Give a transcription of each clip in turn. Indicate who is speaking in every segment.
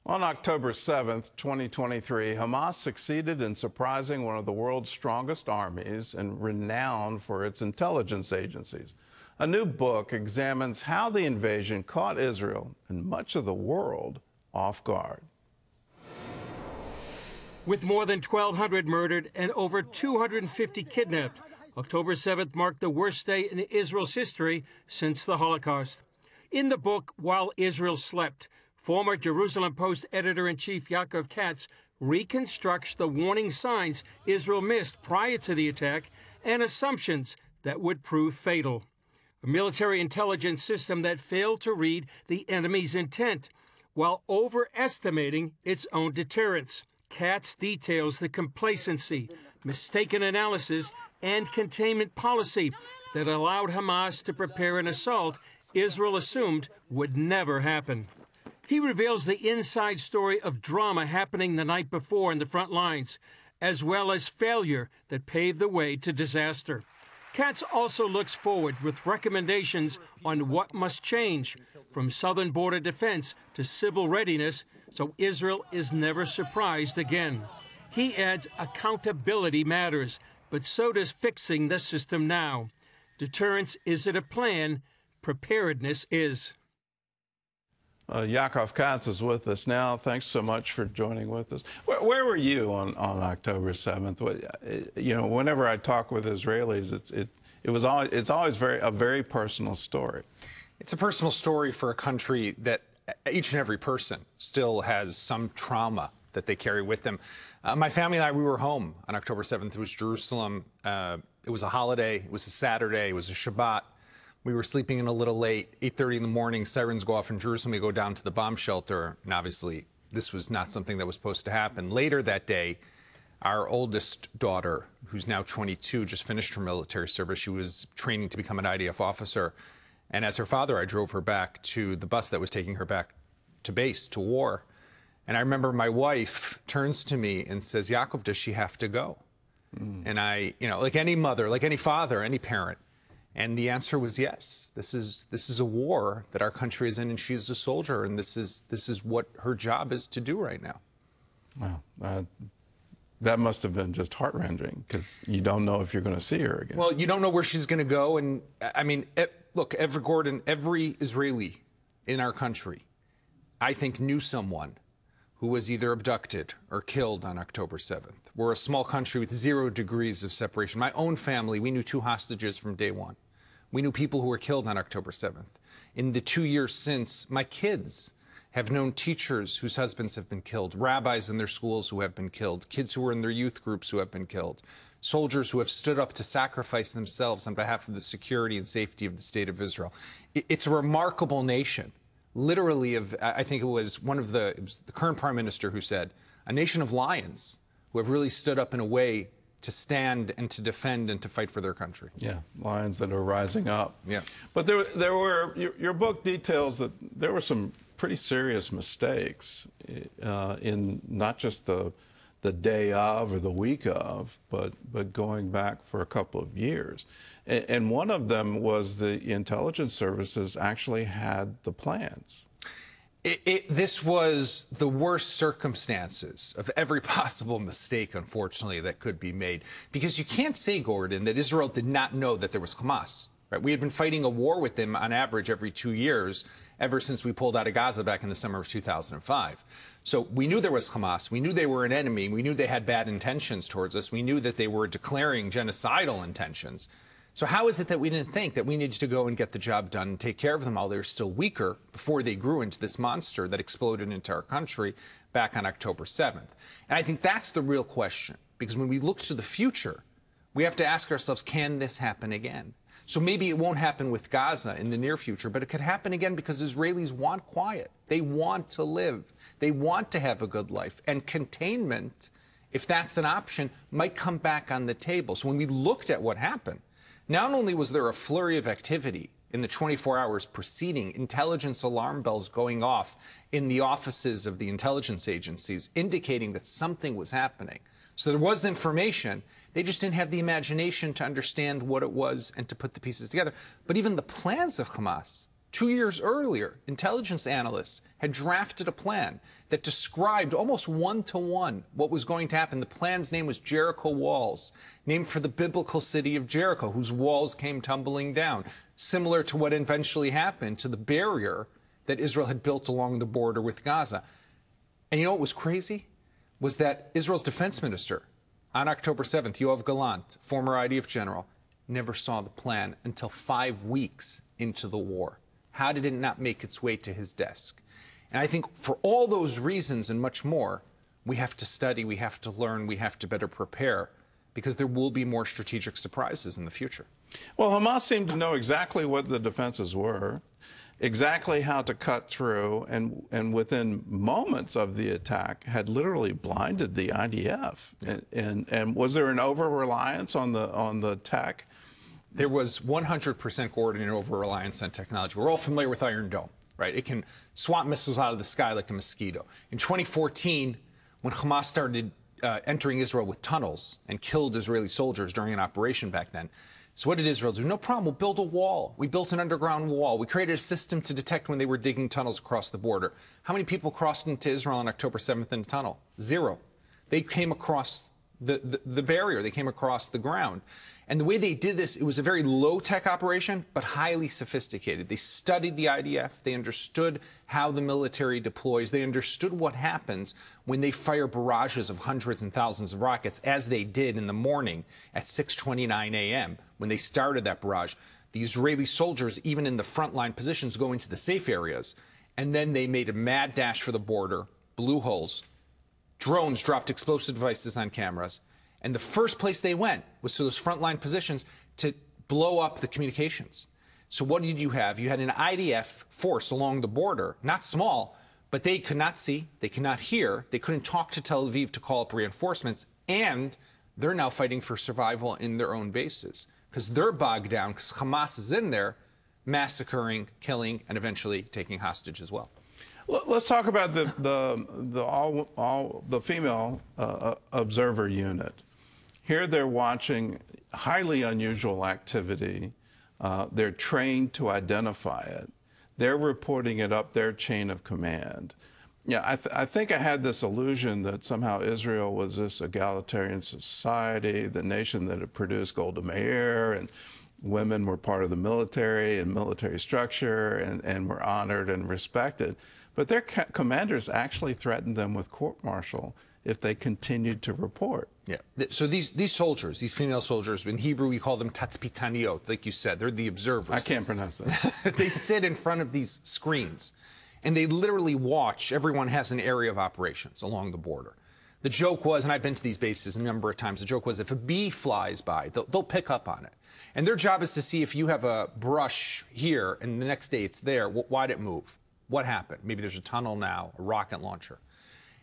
Speaker 1: On October 7th, 2023, Hamas succeeded in surprising one of the world's strongest armies and renowned for its intelligence agencies. A new book examines how the invasion caught Israel and much of the world off guard.
Speaker 2: With more than 1,200 murdered and over 250 kidnapped, October 7th marked the worst day in Israel's history since the Holocaust. In the book, While Israel Slept, former Jerusalem Post editor-in-chief Yaakov Katz reconstructs the warning signs Israel missed prior to the attack and assumptions that would prove fatal. A military intelligence system that failed to read the enemy's intent while overestimating its own deterrence. Katz details the complacency, mistaken analysis, and containment policy that allowed Hamas to prepare an assault Israel assumed would never happen. He reveals the inside story of drama happening the night before in the front lines, as well as failure that paved the way to disaster. Katz also looks forward with recommendations on what must change, from southern border defense to civil readiness, so Israel is never surprised again. He adds accountability matters, but so does fixing the system now. Deterrence isn't a plan, preparedness is.
Speaker 1: Yaakov Katz is with us now. Thanks so much for joining with us. Where were you on October 7th? You know, whenever I talk with Israelis, it's always a very personal story.
Speaker 3: It's a personal story for a country that each and every person still has some trauma that they carry with them. My family and I, we were home on October 7th. It was Jerusalem. It was a holiday. It was a Saturday. It was a Shabbat. We were sleeping in a little late, 8:30 in the morning, sirens go off in Jerusalem, we go down to the bomb shelter, and obviously this was not something that was supposed to happen. Later that day, our oldest daughter, who's now 22, just finished her military service. She was training to become an IDF officer, and as her father, I drove her back to the bus that was taking her back to base, to war. And I remember my wife turns to me and says, "Yaakov, does she have to go?" And I, you know, like any mother, like any father, any parent, and the answer was yes. This is a war that our country is in, and she is a soldier, and this is what her job is to do right now.
Speaker 1: Wow, that must have been just heart-rending, because you don't know if you're going to see her again.
Speaker 3: Well, you don't know where she's going to go, and I mean, look, every Israeli in our country, I think, knew someone who was either abducted or killed on October 7th. We're a small country with 0 degrees of separation. My own family, we knew 2 hostages from day one. We knew people who were killed on October 7th. In the 2 years since, my kids have known teachers whose husbands have been killed, rabbis in their schools who have been killed, kids who were in their youth groups who have been killed, soldiers who have stood up to sacrifice themselves on behalf of the security and safety of the state of Israel. It's a remarkable nation. Literally, I think it was the current prime minister who said, a nation of lions who have really stood up in a way to stand and to defend and to fight for their country.
Speaker 1: Yeah, lions that are rising up.
Speaker 3: Yeah.
Speaker 1: But your book details that there were some pretty serious mistakes in not just the day of or the week of, but going back for a couple of years. And one of them was the intelligence services actually had the plans.
Speaker 3: This was the worst circumstances of every possible mistake, unfortunately, that could be made. Because you can't say, Gordon, that Israel did not know that there was Hamas. Right? We had been fighting a war with them on average every 2 years ever since we pulled out of Gaza back in the summer of 2005. So we knew there was Hamas. We knew they were an enemy. We knew they had bad intentions towards us. We knew that they were declaring genocidal intentions. So how is it that we didn't think that we needed to go and get the job done and take care of them while they were still weaker before they grew into this monster that exploded into our country back on October 7th? And I think that's the real question, because when we look to the future, we have to ask ourselves, can this happen again? So maybe it won't happen with Gaza in the near future, but it could happen again because Israelis want quiet. They want to live. They want to have a good life. And containment, if that's an option, might come back on the table. So when we looked at what happened, not only was there a flurry of activity in the 24 hours preceding, intelligence alarm bells going off in the offices of the intelligence agencies indicating that something was happening. So there was information. They just didn't have the imagination to understand what it was and to put the pieces together. But even the plans of Hamas 2 years earlier, intelligence analysts had drafted a plan that described almost one-to-one what was going to happen. The plan's name was Jericho Walls, named for the biblical city of Jericho, whose walls came tumbling down, similar to what eventually happened to the barrier that Israel had built along the border with Gaza. And you know what was crazy? Was that Israel's defense minister, on October 7th, Yoav Gallant, former IDF general, never saw the plan until 5 weeks into the war. How did it not make its way to his desk? And I think for all those reasons and much more, we have to study, we have to learn, we have to better prepare, because there will be more strategic surprises in the future.
Speaker 1: Well, Hamas seemed to know exactly what the defenses were, exactly how to cut through, and within moments of the attack had literally blinded the IDF. And was there an over-reliance on the tech?
Speaker 3: There was 100% coordinated over-reliance on technology. We're all familiar with Iron Dome, right? It can swat missiles out of the sky like a mosquito. In 2014, when Hamas started entering Israel with tunnels and killed Israeli soldiers during an operation back then, so what did Israel do? No problem, we'll build a wall. We built an underground wall. We created a system to detect when they were digging tunnels across the border. How many people crossed into Israel on October 7th in a tunnel? 0. They came across the barrier. They came across the ground. And the way they did this, it was a very low-tech operation, but highly sophisticated. They studied the IDF. They understood how the military deploys. They understood what happens when they fire barrages of hundreds and thousands of rockets, as they did in the morning at 6:29 a.m. when they started that barrage. The Israeli soldiers, even in the frontline positions, go into the safe areas, and then they made a mad dash for the border, blew holes. Drones dropped explosive devices on cameras. And the first place they went was to those frontline positions to blow up the communications. So what did you have? You had an IDF force along the border, not small, but they could not see, they could not hear, they couldn't talk to Tel Aviv to call up reinforcements, and they're now fighting for survival in their own bases because they're bogged down because Hamas is in there massacring, killing, and eventually taking hostage as well.
Speaker 1: Let's talk about the female observer unit. Here they're watching highly unusual activity. They're trained to identify it. They're reporting it up their chain of command. Yeah, I think I had this illusion that somehow Israel was this egalitarian society, the nation that had produced Golda Meir, and women were part of the military and military structure and were honored and respected. But their commanders actually threatened them with court-martial if they continued to report.
Speaker 3: Yeah. So these soldiers, these female soldiers, in Hebrew we call them tatzpitaniot, like you said. They're the observers.
Speaker 1: I can't pronounce that.
Speaker 3: They sit in front of these screens, and they literally watch. Everyone has an area of operations along the border. The joke was, and I've been to these bases a number of times, the joke was if a bee flies by, they'll pick up on it. And their job is to see if you have a brush here and the next day it's there, why'd it move? What happened? Maybe there's a tunnel now, a rocket launcher.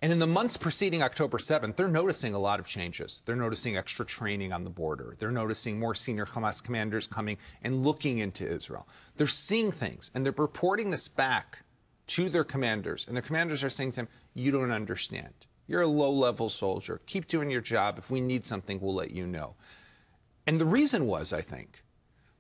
Speaker 3: And in the months preceding October 7th, they're noticing a lot of changes. They're noticing extra training on the border. They're noticing more senior Hamas commanders coming and looking into Israel. They're seeing things, and they're reporting this back to their commanders. And their commanders are saying to them, you don't understand. You're a low-level soldier. Keep doing your job. If we need something, we'll let you know. And the reason was, I think,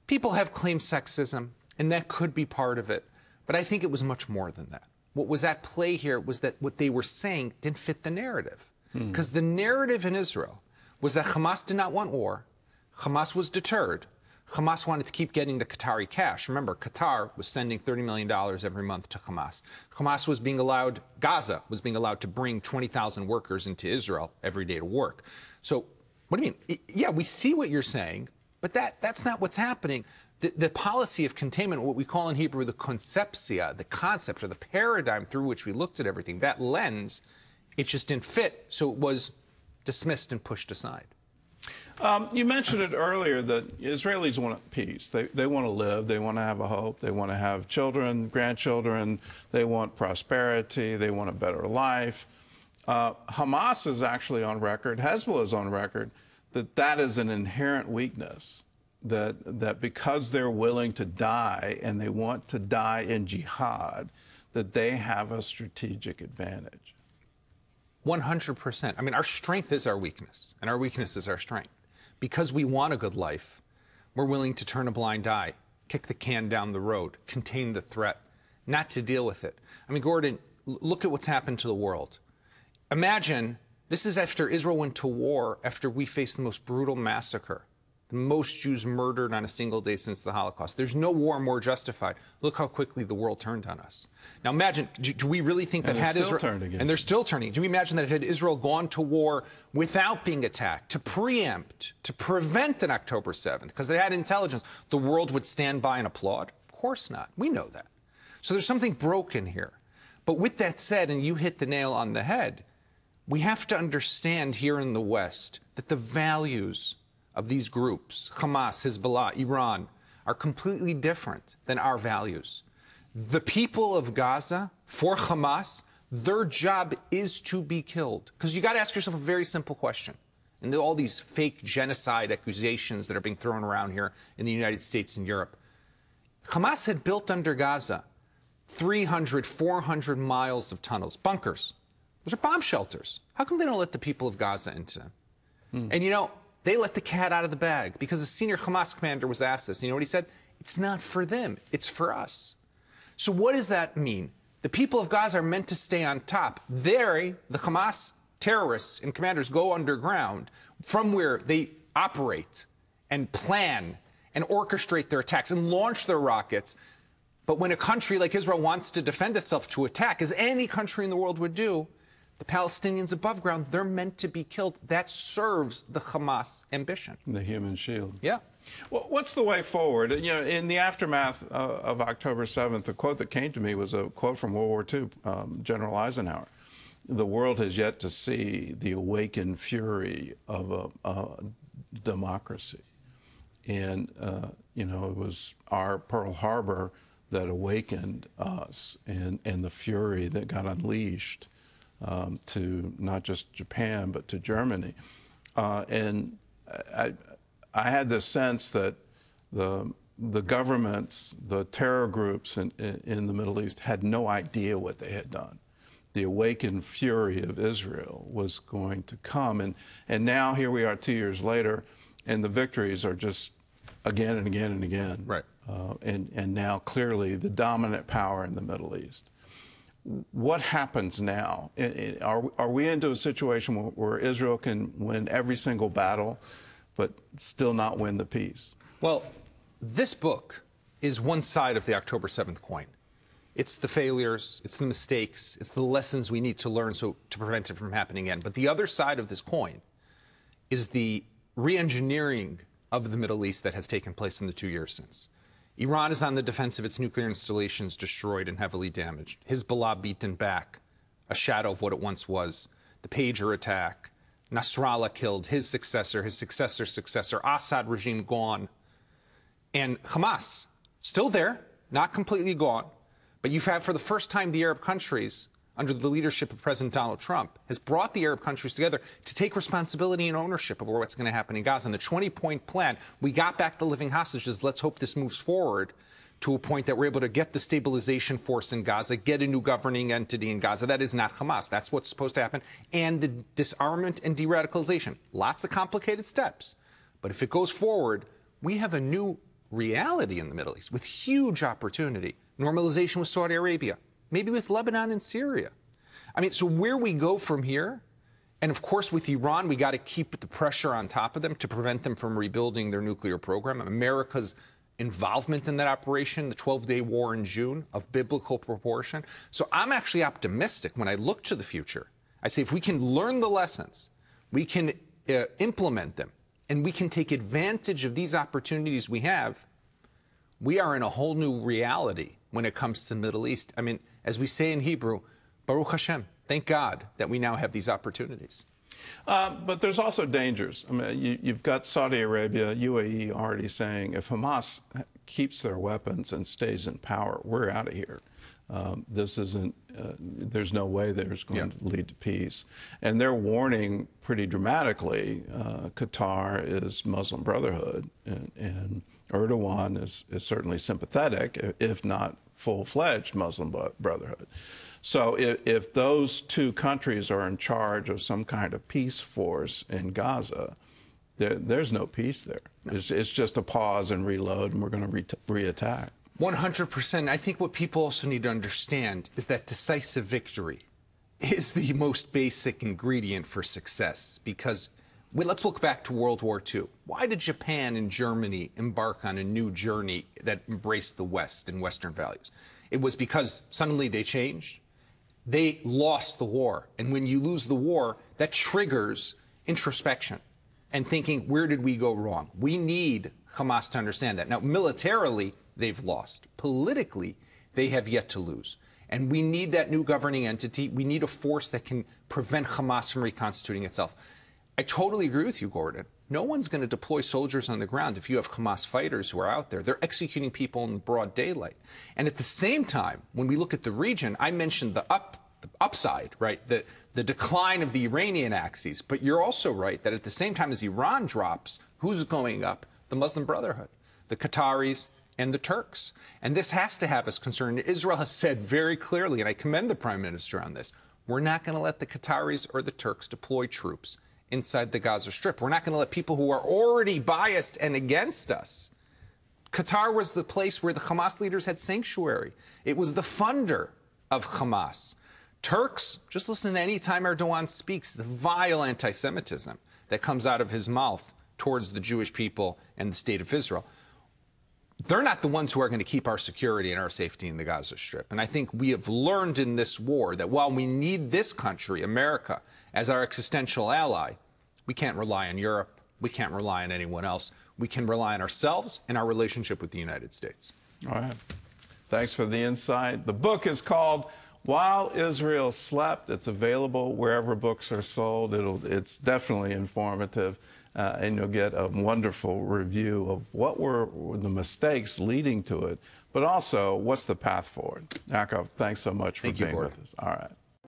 Speaker 3: people have claimed sexism, and that could be part of it. But I think it was much more than that. What was at play here was that what they were saying didn't fit the narrative. Because the narrative in Israel was that Hamas did not want war. Hamas was deterred. Hamas wanted to keep getting the Qatari cash. Remember, Qatar was sending $30 million every month to Hamas. Hamas was being allowed, Gaza was being allowed to bring 20,000 workers into Israel every day to work. So what do you mean? Yeah, we see what you're saying, but that's not what's happening. The policy of containment, what we call in Hebrew the conceptia, the concept or the paradigm through which we looked at everything, that lens, it just didn't fit, so it was dismissed and pushed aside.
Speaker 1: You mentioned it earlier that Israelis want peace. They want to live. They want to have a hope. They want to have children, grandchildren. They want prosperity. They want a better life. Hamas is actually on record, Hezbollah is on record, that is an inherent weakness. That because they're willing to die and they want to die in jihad, that they have a strategic advantage.
Speaker 3: 100%. I mean, our strength is our weakness, and our weakness is our strength. Because we want a good life, we're willing to turn a blind eye kick the can down the road, contain the threat, not to deal with it. I mean, Gordon, look at what's happened to the world. Imagine, this is after Israel went to war, after we faced the most brutal massacre, the most Jews murdered on a single day since the Holocaust. There's no war more justified. Look how quickly the world turned on us. Now imagine, do we really think that had Israel... And they're still turning. Do we imagine that had Israel gone to war without being attacked, to preempt, to prevent an October 7th, because they had intelligence, the world would stand by and applaud? Of course not. We know that. So there's something broken here. But with that said, and you hit the nail on the head, we have to understand here in the West that the values of these groups, Hamas, Hezbollah, Iran, are completely different than our values. The people of Gaza, for Hamas, their job is to be killed. Because you got to ask yourself a very simple question. And all these fake genocide accusations that are being thrown around here in the United States and Europe. Hamas had built under Gaza 300, 400 miles of tunnels, bunkers. Those are bomb shelters. How come they don't let the people of Gaza into them? And you know, they let the cat out of the bag because a senior Hamas commander was asked this. You know what he said? It's not for them. It's for us. So what does that mean? The people of Gaza are meant to stay on top. They, the Hamas terrorists and commanders, go underground from where they operate and plan and orchestrate their attacks and launch their rockets. But when a country like Israel wants to defend itself, to attack, as any country in the world would do, the Palestinians above ground, they're meant to be killed. That serves the Hamas ambition.
Speaker 1: The human shield.
Speaker 3: Yeah.
Speaker 1: Well, what's the way forward? You know, in the aftermath of October 7th, the quote that came to me was a quote from World War II, General Eisenhower. The world has yet to see the awakened fury of a democracy. And, you know, it was our Pearl Harbor that awakened us and the fury that got unleashed to not just Japan, but to Germany. And I had this sense that the governments, the terror groups in the Middle East had no idea what they had done. The awakened fury of Israel was going to come. And now here we are 2 years later, and the victories are just again and again and again.
Speaker 3: Right.
Speaker 1: And now clearly the dominant power in the Middle East. What happens now? Are we into a situation where Israel can win every single battle, but still not win the peace?
Speaker 3: Well, this book is one side of the October 7th coin. It's the failures, it's the mistakes, it's the lessons we need to learn to prevent it from happening again. But the other side of this coin is the re-engineering of the Middle East that has taken place in the 2 years since. Iran is on the defensive, its nuclear installations destroyed and heavily damaged. Hezbollah beaten back, a shadow of what it once was. The pager attack, Nasrallah killed, his successor's successor, Assad regime gone. And Hamas, still there, not completely gone, but you've had for the first time the Arab countries, under the leadership of President Donald Trump, has brought the Arab countries together to take responsibility and ownership of what's going to happen in Gaza. And the 20-point plan, we got back the living hostages. Let's hope this moves forward to a point that we're able to get the stabilization force in Gaza, get a new governing entity in Gaza. That is not Hamas. That's what's supposed to happen. And the disarmament and de-radicalization. Lots of complicated steps. But if it goes forward, we have a new reality in the Middle East with huge opportunity. Normalization with Saudi Arabia. Maybe with Lebanon and Syria. I mean, so where we go from here, and of course with Iran, we got to keep the pressure on top of them to prevent them from rebuilding their nuclear program. America's involvement in that operation, the 12-day war in June, of biblical proportion. So I'm actually optimistic when I look to the future. I say if we can learn the lessons, we can implement them, and we can take advantage of these opportunities we have, we are in a whole new reality when it comes to the Middle East. I mean, as we say in Hebrew, Baruch Hashem, thank God that we now have these opportunities.
Speaker 1: But there's also dangers. I mean, you've got Saudi Arabia, UAE already saying if Hamas keeps their weapons and stays in power, we're out of here. This isn't, there's no way there's going to lead to peace. And they're warning pretty dramatically, Qatar is Muslim Brotherhood, and Erdogan is certainly sympathetic, if not full-fledged Muslim Brotherhood. So if those two countries are in charge of some kind of peace force in Gaza, there's no peace there. No. It's just a pause and reload, and we're going to re-attack.
Speaker 3: 100%. I think what people also need to understand is that decisive victory is the most basic ingredient for success. Because let's look back to World War II. Why did Japan and Germany embark on a new journey that embraced the West and Western values? It was because suddenly they changed. They lost the war. And when you lose the war, that triggers introspection and thinking, where did we go wrong? We need Hamas to understand that. Now, militarily, they've lost. Politically, they have yet to lose. And we need that new governing entity. We need a force that can prevent Hamas from reconstituting itself. I totally agree with you, Gordon. No one's going to deploy soldiers on the ground if you have Hamas fighters who are out there. They're executing people in broad daylight. And at the same time, when we look at the region, I mentioned the upside, right? The decline of the Iranian axis. But you're also right that at the same time as Iran drops, who's going up? The Muslim Brotherhood, the Qataris, and the Turks. And this has to have us concerned. Israel has said very clearly, and I commend the Prime Minister on this, we're not going to let the Qataris or the Turks deploy troops inside the Gaza Strip. We're not going to let people who are already biased and against us. Qatar was the place where the Hamas leaders had sanctuary. It was the funder of Hamas. Turks, just listen to any time Erdogan speaks, the vile anti-Semitism that comes out of his mouth towards the Jewish people and the state of Israel. They're not the ones who are going to keep our security and our safety in the Gaza Strip. And I think we have learned in this war that while we need this country, America, as our existential ally, we can't rely on Europe. We can't rely on anyone else. We can rely on ourselves and our relationship with the United States.
Speaker 1: All right. Thanks for the insight. The book is called While Israel Slept. It's available wherever books are sold. It's definitely informative. And you'll get a wonderful review of what were the mistakes leading to it, but also what's the path forward. Yaakov, thanks so much for being with us. All right.